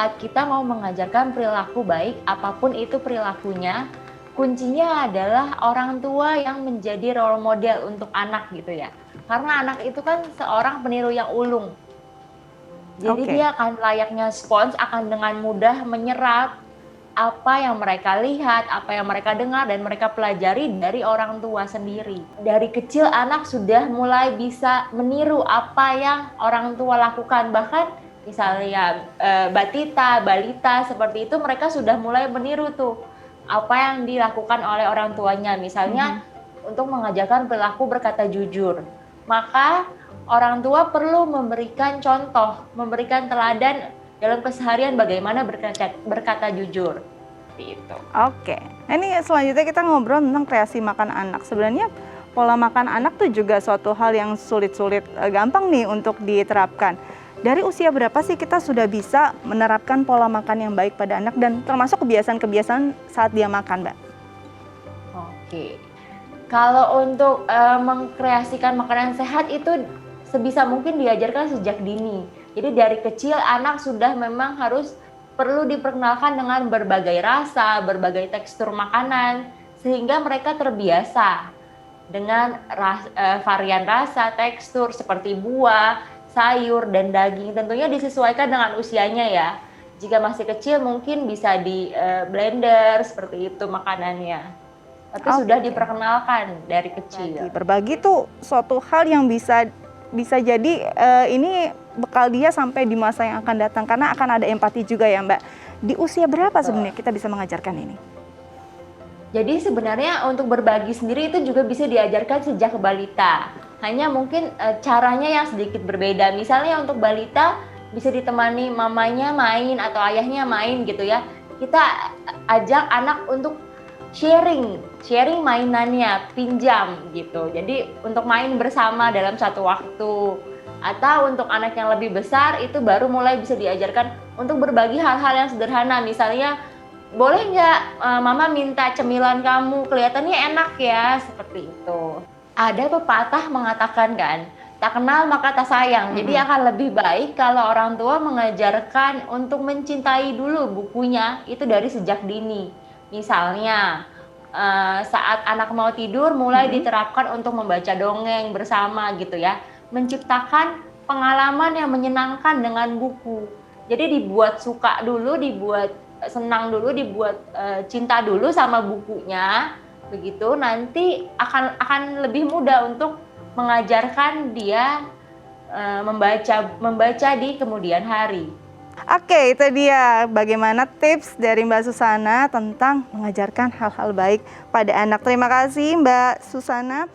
saat kita mau mengajarkan perilaku baik, apapun itu perilakunya, kuncinya adalah orang tua yang menjadi role model untuk anak gitu ya. Karena anak itu kan seorang peniru yang ulung. Jadi Oke. dia akan layaknya spons, akan dengan mudah menyerap apa yang mereka lihat, apa yang mereka dengar, dan mereka pelajari dari orang tua sendiri. Dari kecil anak sudah mulai bisa meniru apa yang orang tua lakukan. Bahkan misalnya batita, balita seperti itu mereka sudah mulai meniru tuh apa yang dilakukan oleh orang tuanya. Misalnya untuk mengajarkan perilaku berkata jujur. Maka orang tua perlu memberikan contoh, memberikan teladan dalam keseharian bagaimana berkata jujur. Seperti itu. Oke, ini selanjutnya kita ngobrol tentang kreasi makan anak. Sebenarnya pola makan anak tuh juga suatu hal yang sulit-sulit, gampang nih untuk diterapkan. Dari usia berapa sih kita sudah bisa menerapkan pola makan yang baik pada anak dan termasuk kebiasaan-kebiasaan saat dia makan, Mbak? Oke, kalau untuk mengkreasikan makanan sehat itu sebisa mungkin diajarkan sejak dini. Jadi dari kecil anak sudah memang harus perlu diperkenalkan dengan berbagai rasa, berbagai tekstur makanan, sehingga mereka terbiasa dengan varian rasa, tekstur seperti buah, sayur, dan daging. Tentunya disesuaikan dengan usianya ya. Jika masih kecil mungkin bisa di blender seperti itu makanannya. Tapi sudah diperkenalkan dari kecil. Berbagi tuh suatu hal yang bisa jadi ini bekal dia sampai di masa yang akan datang, karena akan ada empati juga ya Mbak. Di usia berapa sebenarnya kita bisa mengajarkan ini? Jadi sebenarnya untuk berbagi sendiri itu juga bisa diajarkan sejak balita. Hanya mungkin caranya yang sedikit berbeda. Misalnya untuk balita bisa ditemani mamanya main atau ayahnya main gitu ya. Kita ajak anak untuk sharing mainannya, pinjam gitu. Jadi untuk main bersama dalam satu waktu. Atau untuk anak yang lebih besar itu baru mulai bisa diajarkan untuk berbagi hal-hal yang sederhana. Misalnya, boleh nggak mama minta cemilan kamu, kelihatannya enak ya, seperti itu. Ada pepatah mengatakan kan, tak kenal maka tak sayang. Jadi akan lebih baik kalau orang tua mengajarkan untuk mencintai dulu bukunya itu dari sejak dini. Misalnya saat anak mau tidur mulai diterapkan untuk membaca dongeng bersama gitu ya, menciptakan pengalaman yang menyenangkan dengan buku. Jadi dibuat suka dulu, dibuat senang dulu, dibuat cinta dulu sama bukunya, begitu nanti akan lebih mudah untuk mengajarkan dia membaca di kemudian hari. Oke, itu dia bagaimana tips dari Mbak Susana tentang mengajarkan hal-hal baik pada anak. Terima kasih Mbak Susana.